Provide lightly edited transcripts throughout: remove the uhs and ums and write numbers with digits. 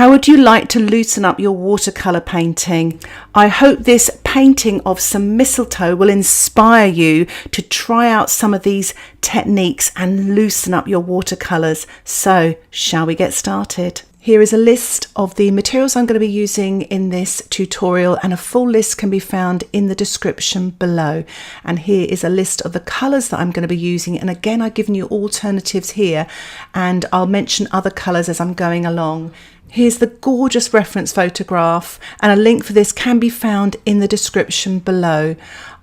How would you like to loosen up your watercolour painting? I hope this painting of some mistletoe will inspire you to try out some of these techniques and loosen up your watercolours. So, shall we get started? Here is a list of the materials I'm going to be using in this tutorial, and a full list can be found in the description below. And here is a list of the colours that I'm going to be using, and again I've given you alternatives here, and I'll mention other colours as I'm going along. Here's the gorgeous reference photograph, and a link for this can be found in the description below.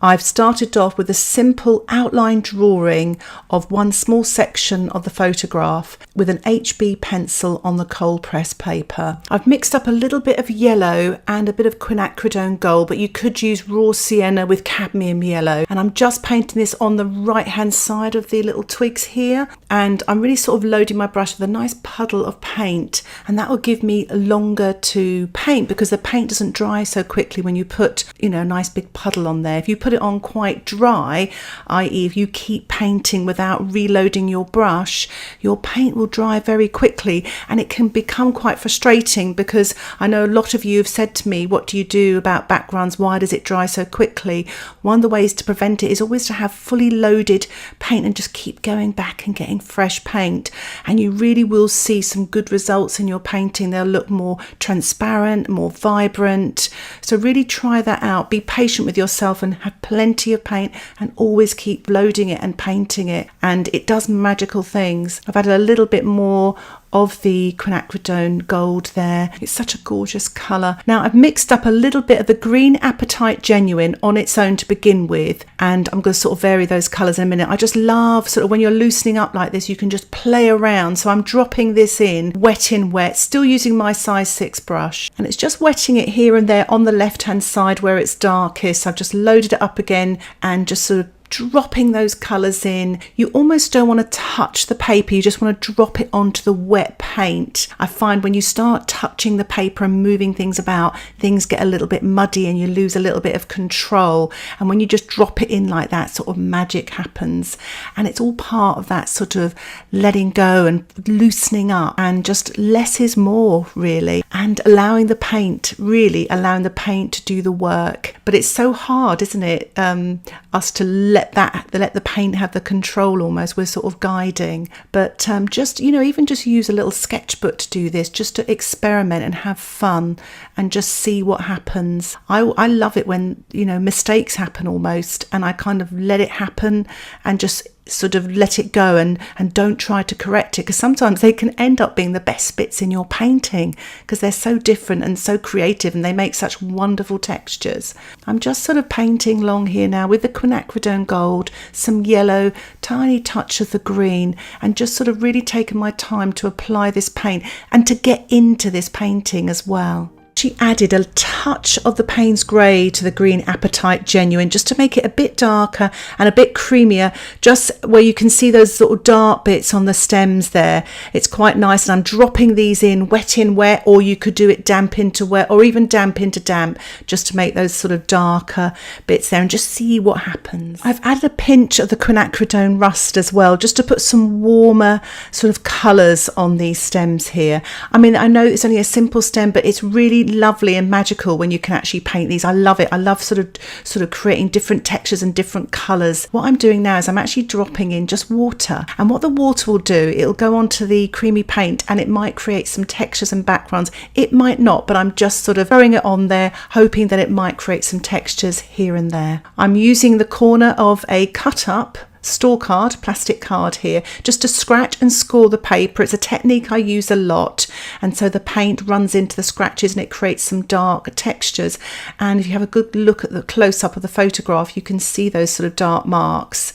I've started off with a simple outline drawing of one small section of the photograph with an HB pencil on the cold press paper. I've mixed up a little bit of yellow and a bit of quinacridone gold, but you could use raw sienna with cadmium yellow. And I'm just painting this on the right hand side of the little twigs here. And I'm really sort of loading my brush with a nice puddle of paint, and that will give me longer to paint because the paint doesn't dry so quickly when you put, a nice big puddle on there. If you put it on quite dry, i.e. if you keep painting without reloading your brush, your paint will dry very quickly, and it can become quite frustrating because I know a lot of you have said to me, what do you do about backgrounds? Why does it dry so quickly? One of the ways to prevent it is always to have fully loaded paint and just keep going back and getting fresh paint, and you really will see some good results in your painting. They'll look more transparent, more vibrant. So really try that out. Be patient with yourself and have plenty of paint, and always keep loading it and painting it, and it does magical things. I've added a little bit more of the quinacridone gold there. It's such a gorgeous colour. Now I've mixed up a little bit of the green Apatite genuine on its own to begin with, and I'm going to sort of vary those colours in a minute. I just love sort of when you're loosening up like this, you can just play around. So I'm dropping this in wet, still using my size 6 brush, and it's just wetting it here and there on the left hand side where it's darkest. I've just loaded it up again and just sort of dropping those colours in. You almost don't want to touch the paper, you just want to drop it onto the wet paint. I find when you start touching the paper and moving things about, things get a little bit muddy and you lose a little bit of control, and when you just drop it in like that, sort of magic happens. And it's all part of that sort of letting go and loosening up, and just less is more really, and allowing the paint to do the work. But it's so hard, isn't it, us to let the paint have the control almost. We're sort of guiding, but just even just use a little sketchbook to do this, just to experiment and have fun and just see what happens. I love it when mistakes happen almost, and I kind of let it happen and just sort of let it go and don't try to correct it, because sometimes they can end up being the best bits in your painting because they're so different and so creative, and they make such wonderful textures. I'm just sort of painting along here now with the quinacridone gold, some yellow, tiny touch of the green, and just sort of really taking my time to apply this paint and to get into this painting as well. She added a touch of the Paynes grey to the green Apatite genuine just to make it a bit darker and a bit creamier, just where you can see those sort of dark bits on the stems there. It's quite nice, and I'm dropping these in wet, or you could do it damp into wet, or even damp into damp, just to make those sort of darker bits there and just see what happens. I've added a pinch of the quinacridone rust as well, just to put some warmer sort of colours on these stems here. I mean, I know it's only a simple stem, but it's really lovely and magical when you can actually paint these. I love it. I love sort of creating different textures and different colours. What I'm doing now is I'm actually dropping in just water, and what the water will do, it'll go onto the creamy paint and it might create some textures and backgrounds. It might not, but I'm just sort of throwing it on there, hoping that it might create some textures here and there. I'm using the corner of a cut up store card, plastic card here, just to scratch and score the paper. It's a technique I use a lot, and so the paint runs into the scratches and it creates some dark textures. And if you have a good look at the close-up of the photograph, you can see those sort of dark marks.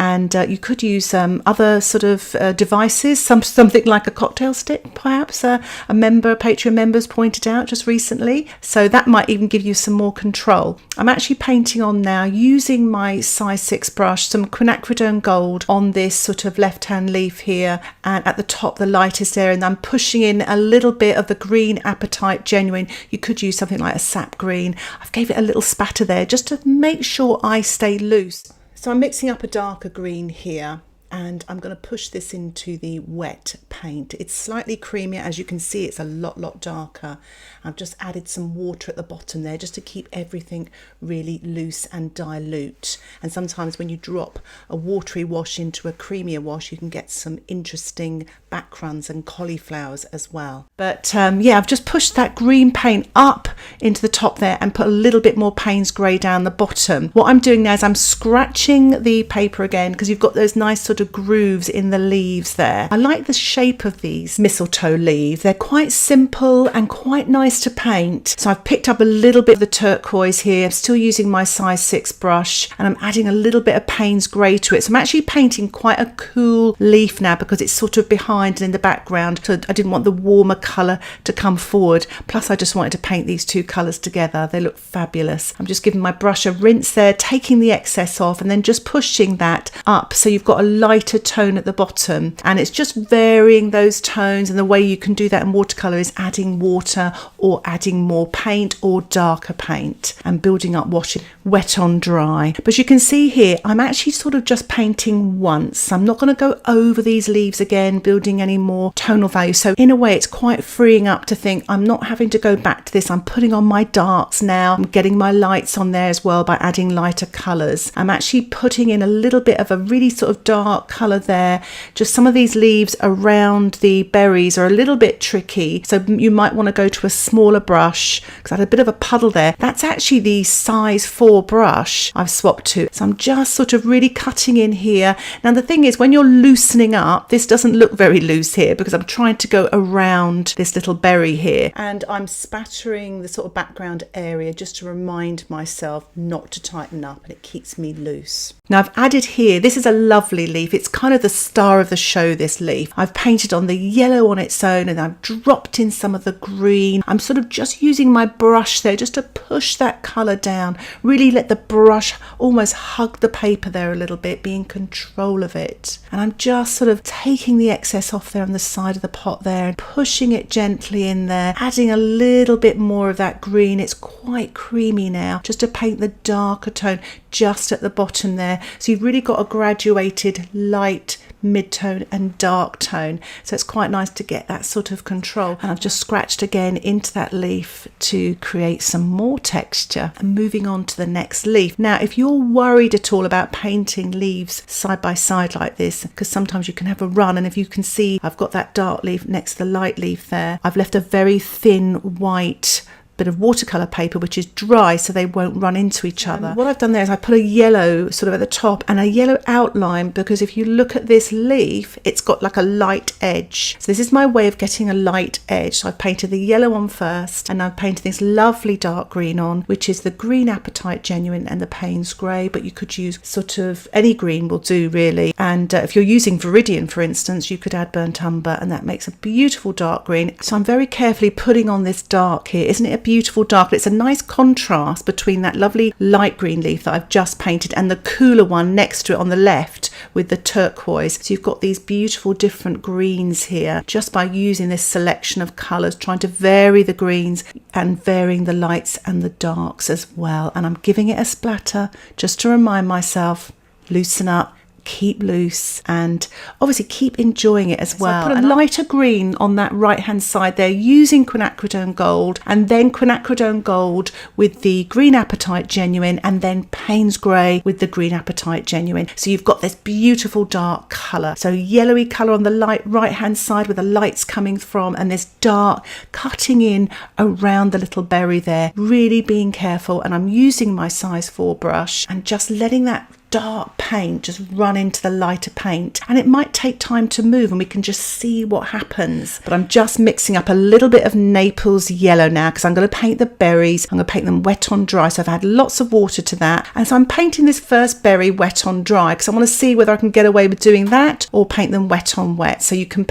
And you could use other sort of devices, something like a cocktail stick, perhaps. A Patreon member's pointed out just recently. So that might even give you some more control. I'm actually painting on now using my size 6 brush, some quinacridone gold on this sort of left-hand leaf here, and at the top the lightest area, and I'm pushing in a little bit of the green Apatite genuine. You could use something like a sap green. I've gave it a little spatter there just to make sure I stay loose. So I'm mixing up a darker green here, and I'm going to push this into the wet paint. It's slightly creamier. As you can see, it's a lot darker. I've just added some water at the bottom there just to keep everything really loose and dilute. And sometimes when you drop a watery wash into a creamier wash, you can get some interesting backgrounds and cauliflowers as well. But yeah, I've just pushed that green paint up into the top there and put a little bit more Paynes grey down the bottom. What I'm doing now is I'm scratching the paper again, because you've got those nice sort of grooves in the leaves there. I like the shape of these mistletoe leaves. They're quite simple and quite nice to paint. So I've picked up a little bit of the turquoise here. I'm still using my size 6 brush, and I'm adding a little bit of Paynes grey to it. So I'm actually painting quite a cool leaf now, because it's sort of behind and in the background, so I didn't want the warmer colour to come forward. Plus I just wanted to paint these two colours together. They look fabulous. I'm just giving my brush a rinse there, taking the excess off, and then just pushing that up so you've got a lighter tone at the bottom. And it's just varying those tones, and the way you can do that in watercolour is adding water or adding more paint or darker paint and building up washing wet on dry. But you can see here I'm actually sort of just painting once. I'm not going to go over these leaves again, building any more tonal value. So in a way it's quite freeing up to think I'm not having to go back to this. I'm putting on my darks now. I'm getting my lights on there as well by adding lighter colours. I'm actually putting in a little bit of a really sort of dark colour there. Just some of these leaves around the berries are a little bit tricky, so you might want to go to a smaller brush, because I had a bit of a puddle there. That's actually the size 4 brush I've swapped to. So I'm just sort of really cutting in here. Now the thing is, when you're loosening up, this doesn't look very loose here, because I'm trying to go around this little berry here, and I'm spattering the sort of background area just to remind myself not to tighten up, and it keeps me loose. Now I've added here, this is a lovely leaf. It's kind of the star of the show, this leaf. I've painted on the yellow on its own, and I've dropped in some of the green. I'm sort of just using my brush there just to push that colour down, really let the brush almost hug the paper there a little bit, be in control of it. And I'm just sort of taking the excess off there on the side of the pot there and pushing it gently in there, adding a little bit more of that green. It's quite creamy now, just to paint the darker tone just at the bottom there. So you've really got a graduated light, mid-tone and dark tone, so it's quite nice to get that sort of control. And I've just scratched again into that leaf to create some more texture. And moving on to the next leaf. Now if you're worried at all about painting leaves side by side like this, because sometimes you can have a run, and if you can see I've got that dark leaf next to the light leaf there, I've left a very thin white bit of watercolour paper which is dry, so they won't run into each other. What I've done there is I put a yellow sort of at the top and a yellow outline, because if you look at this leaf, it's got like a light edge. So this is my way of getting a light edge. So I've painted the yellow on first, and I've painted this lovely dark green on, which is the green Apatite Genuine and the Paynes grey, but you could use sort of any green will do really. And if you're using Viridian, for instance, you could add burnt umber, and that makes a beautiful dark green. So I'm very carefully putting on this dark here. Isn't it a beautiful dark? It's a nice contrast between that lovely light green leaf that I've just painted and the cooler one next to it on the left with the turquoise. So you've got these beautiful different greens here, just by using this selection of colours, trying to vary the greens and varying the lights and the darks as well. And I'm giving it a splatter just to remind myself, loosen up, keep loose, and obviously keep enjoying it as well. So I put a lighter green on that right hand side there using Quinacridone Gold, and then Quinacridone Gold with the green Apatite Genuine, and then Paynes grey with the green Apatite Genuine. So you've got this beautiful dark colour, so yellowy colour on the light right hand side where the light's coming from, and this dark cutting in around the little berry there, really being careful. And I'm using my size 4 brush and just letting that dark paint just run into the lighter paint, and it might take time to move and we can just see what happens. But I'm just mixing up a little bit of Naples yellow now, because I'm going to paint the berries. I'm going to paint them wet on dry, so I've added lots of water to that, and so I'm painting this first berry wet on dry because I want to see whether I can get away with doing that or paint them wet on wet. So you can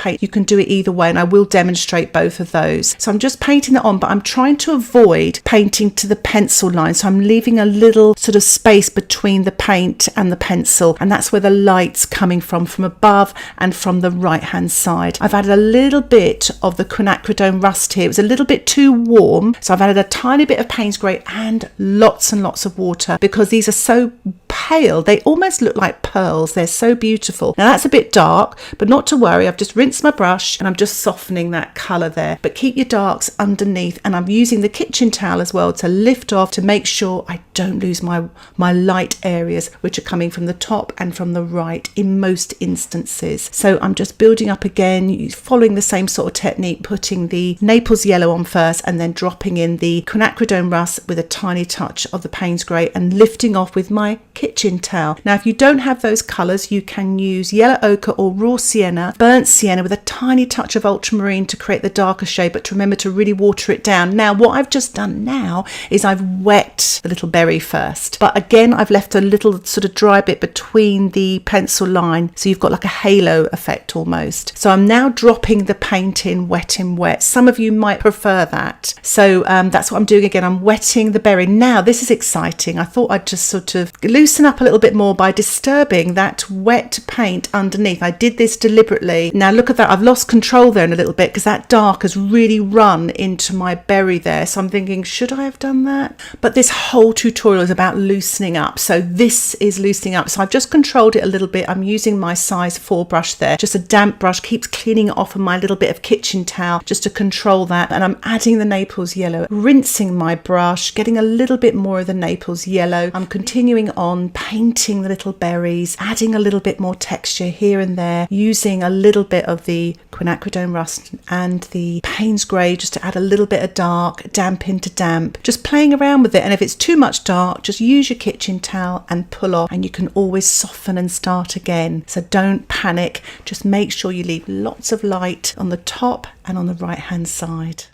do it either way, and I will demonstrate both of those. So I'm just painting that on, but I'm trying to avoid painting to the pencil line, so I'm leaving a little sort of space between the paint and the pencil, and that's where the light's coming from above and from the right hand side. I've added a little bit of the Quinacridone Rust here. It was a little bit too warm, so I've added a tiny bit of Paynes grey and lots of water, because these are so pale. They almost look like pearls. They're so beautiful. Now that's a bit dark, but not to worry. I've just rinsed my brush and I'm just softening that colour there. But keep your darks underneath, and I'm using the kitchen towel as well to lift off to make sure I don't lose my light areas, which are coming from the top and from the right in most instances. So I'm just building up again, following the same sort of technique, putting the Naples yellow on first and then dropping in the Quinacridone rust with a tiny touch of the Paynes grey and lifting off with my kitchen towel. Now if you don't have those colours, you can use yellow ochre or raw sienna, burnt sienna with a tiny touch of ultramarine to create the darker shade, but to remember to really water it down. Now what I've just done now is I've wet the little berry first, but again I've left a little sort of dry bit between the pencil line, so you've got like a halo effect almost. So I'm now dropping the paint in wet in wet. Some of you might prefer that, so that's what I'm doing again. I'm wetting the berry. Now this is exciting. I thought I'd just sort of loosen up a little bit more by disturbing that wet paint underneath. I did this deliberately. Now look at that, I've lost control there in a little bit because that dark has really run into my berry there, so I'm thinking, should I have done that? But this whole tutorial is about loosening up, so this is loosening up. So I've just controlled it a little bit. I'm using my size 4 brush there, just a damp brush, keeps cleaning it off of my little bit of kitchen towel just to control that. And I'm adding the Naples yellow, rinsing my brush, getting a little bit more of the Naples yellow. I'm continuing on painting the little berries, adding a little bit more texture here and there, using a little bit of the Quinacridone rust and the Paynes grey just to add a little bit of dark, damp into damp, just playing around with it. And if it's too much dark, just use your kitchen towel and pull off, and you can always soften and start again. So don't panic, just make sure you leave lots of light on the top and on the right hand side.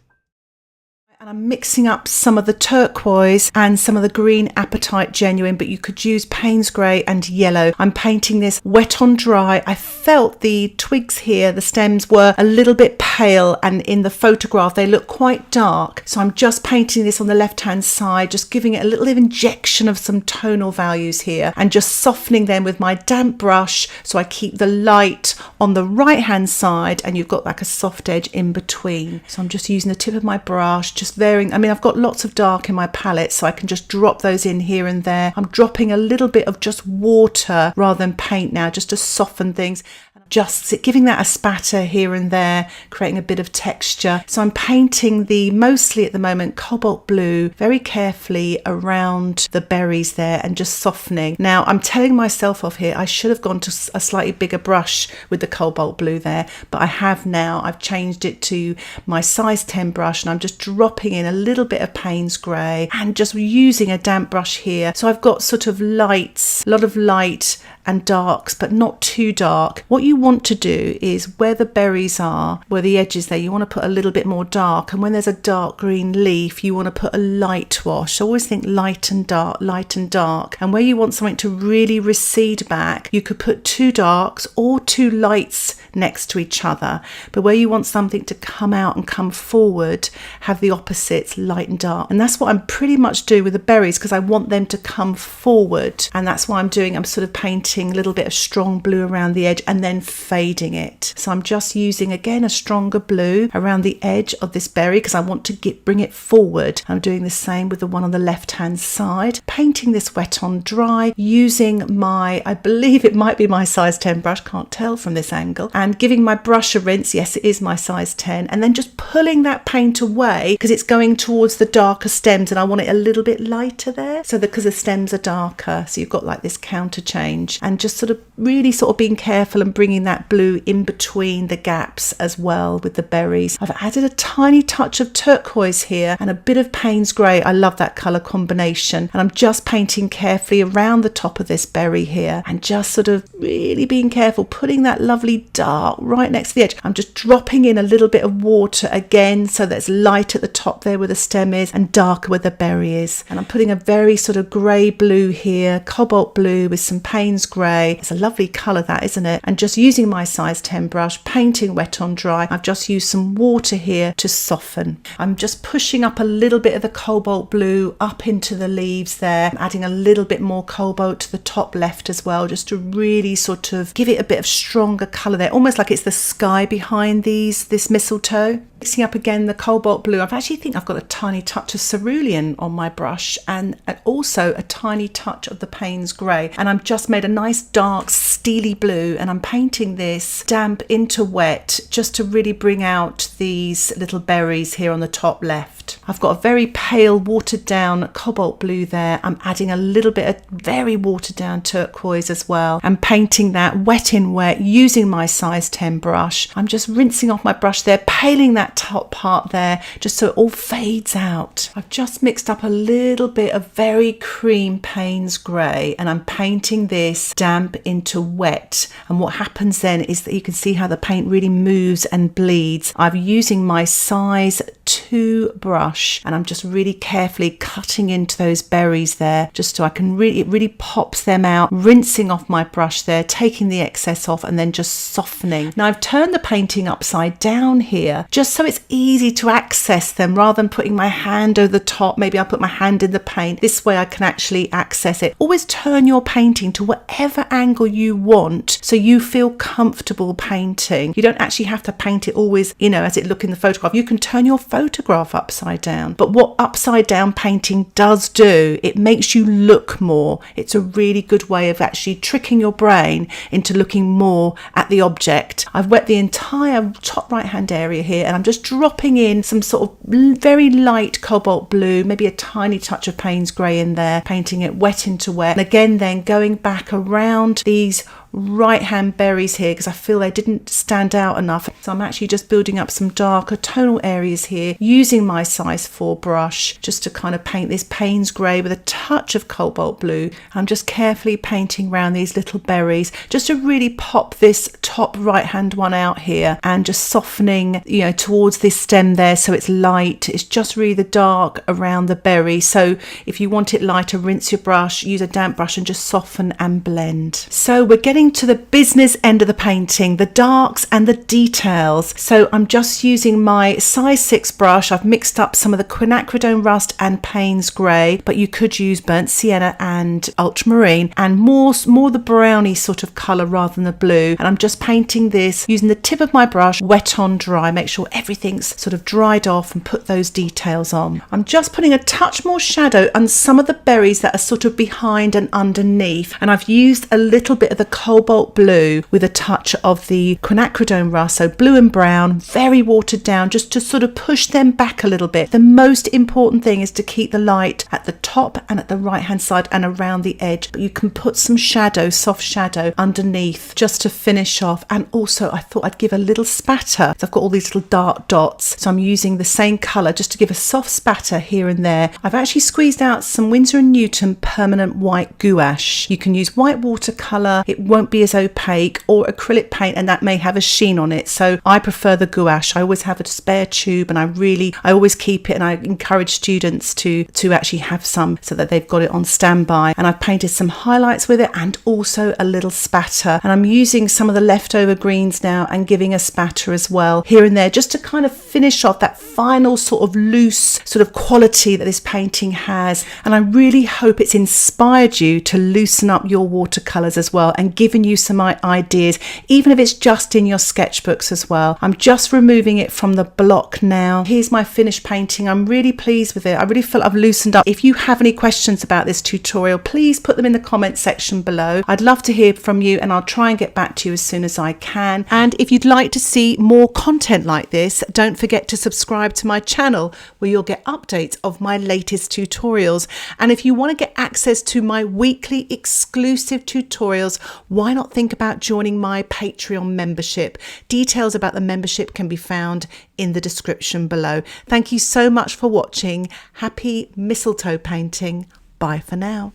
And I'm mixing up some of the turquoise and some of the green Apatite genuine, but you could use Paynes grey and yellow. I'm painting this wet on dry. I felt the twigs here, the stems were a little bit pale, and in the photograph they look quite dark. So I'm just painting this on the left hand side, just giving it a little injection of some tonal values here and just softening them with my damp brush, so I keep the light on the right hand side and you've got like a soft edge in between. So I'm just using the tip of my brush, just varying. I mean, I've got lots of dark in my palette, so I can just drop those in here and there. I'm dropping a little bit of just water rather than paint now, just to soften things. Just giving that a spatter here and there, creating a bit of texture. So I'm painting the, mostly at the moment, cobalt blue very carefully around the berries there and just softening. Now I'm telling myself off here, I should have gone to a slightly bigger brush with the cobalt blue there, but I have now. I've changed it to my size 10 brush, and I'm just dropping in a little bit of Paynes grey and just using a damp brush here. So I've got sort of lights, a lot of light and darks, but not too dark. What you want to do is where the berries are, where the edges there, you want to put a little bit more dark, and when there's a dark green leaf, you want to put a light wash. So always think light and dark, light and dark. And where you want something to really recede back, you could put 2 darks or 2 lights next to each other, but where you want something to come out and come forward, have the opposites, light and dark. And that's what I'm pretty much doing with the berries, because I want them to come forward, and that's why I'm doing, I'm sort of painting a little bit of strong blue around the edge and then fading it. So I'm just using again a stronger blue around the edge of this berry because I want to bring it forward. I'm doing the same with the one on the left hand side, painting this wet on dry, using my, I believe it might be my size 10 brush, can't tell from this angle, and giving my brush a rinse. Yes, it is my size 10, and then just pulling that paint away because it's going towards the darker stems, and I want it a little bit lighter there, so that because the stems are darker, so you've got like this counter change, and just sort of really sort of being careful and bringing that blue in between the gaps as well with the berries. I've added a tiny touch of turquoise here and a bit of Paynes grey. I love that colour combination, and I'm just painting carefully around the top of this berry here and just sort of really being careful, putting that lovely dark right next to the edge. I'm just dropping in a little bit of water again, so there's light at the top there where the stem is and darker where the berry is. And I'm putting a very sort of grey blue here, cobalt blue with some Paynes grey. It's a lovely colour that, isn't it? And just using my size 10 brush, painting wet on dry. I've just used some water here to soften. I'm just pushing up a little bit of the cobalt blue up into the leaves there. I'm adding a little bit more cobalt to the top left as well, just to really sort of give it a bit of stronger colour there, almost like it's the sky behind this mistletoe. Mixing up again the Cobalt blue. I actually think I've got a tiny touch of Cerulean on my brush and also a tiny touch of the Paynes grey. And I've just made a nice dark steely blue, and I'm painting this damp into wet just to really bring out these little berries here on the top left. I've got a very pale watered down cobalt blue there. I'm adding a little bit of very watered down turquoise as well. I'm painting that wet in wet using my size 10 brush. I'm just rinsing off my brush there, paling that top part there just so it all fades out. I've just mixed up a little bit of very cream Paynes grey, and I'm painting this damp into wet. And what happens then is that you can see how the paint really moves and bleeds. I'm using my size 2 brush, and I'm just really carefully cutting into those berries there just so I can really, it really pops them out, rinsing off my brush there, taking the excess off, and then just softening. Now I've turned the painting upside down here just so it's easy to access them rather than putting my hand over the top. Maybe I'll put my hand in the paint. This way I can actually access it. Always turn your painting to whatever angle you want so you feel comfortable painting. You don't actually have to paint it always, you know, as it look in the photograph. You can turn your photograph upside down. But what upside down painting does do, it makes you look more. It's a really good way of actually tricking your brain into looking more at the object. I've wet the entire top right hand area here, and I'm just dropping in some sort of very light cobalt blue, maybe a tiny touch of Paynes grey in there, painting it wet into wet. And again then going back around these right hand berries here because I feel they didn't stand out enough, so I'm actually just building up some darker tonal areas here using my size 4 brush just to kind of paint this Paynes grey with a touch of cobalt blue. I'm just carefully painting around these little berries just to really pop this top right hand one out here, and just softening, you know, towards this stem there so it's light. It's just really the dark around the berry. So if you want it lighter, rinse your brush, use a damp brush and just soften and blend. So we're getting to the business end of the painting, the darks and the details. So I'm just using my size 6 brush. I've mixed up some of the Quinacridone rust and Paynes grey, but you could use burnt sienna and ultramarine and more the browny sort of colour rather than the blue. And I'm just painting this using the tip of my brush, wet on dry. Make sure everything's sort of dried off and put those details on. I'm just putting a touch more shadow on some of the berries that are sort of behind and underneath, and I've used a little bit of the cobalt blue with a touch of the Quinacridone rust, so blue and brown, very watered down, just to sort of push them back a little bit. The most important thing is to keep the light at the top and at the right hand side and around the edge, but you can put some shadow, soft shadow underneath just to finish off. And also I thought I'd give a little spatter, so I've got all these little dark dots, so I'm using the same colour just to give a soft spatter here and there. I've actually squeezed out some Winsor & Newton permanent white gouache. You can use white watercolour, it won't be as opaque, or acrylic paint, and that may have a sheen on it, so I prefer the gouache. I always have a spare tube, and I always keep it, and I encourage students to actually have some so that they've got it on standby. And I've painted some highlights with it and also a little spatter, and I'm using some of the leftover greens now and giving a spatter as well here and there just to kind of finish off that final sort of loose sort of quality that this painting has. And I really hope it's inspired you to loosen up your watercolours as well and given you some ideas, even if it's just in your sketchbooks as well. I'm just removing it from the block now. Here's my finished painting. I'm really pleased with it. I really feel I've loosened up. If you have any questions about this tutorial, please put them in the comment section below. I'd love to hear from you, and I'll try and get back to you as soon as I can. And if you'd like to see more content like this, don't forget to subscribe to my channel where you'll get updates of my latest tutorials. And if you want to get access to my weekly exclusive tutorials, why not think about joining my Patreon membership? Details about the membership can be found in the description below. Thank you so much for watching. Happy mistletoe painting. Bye for now.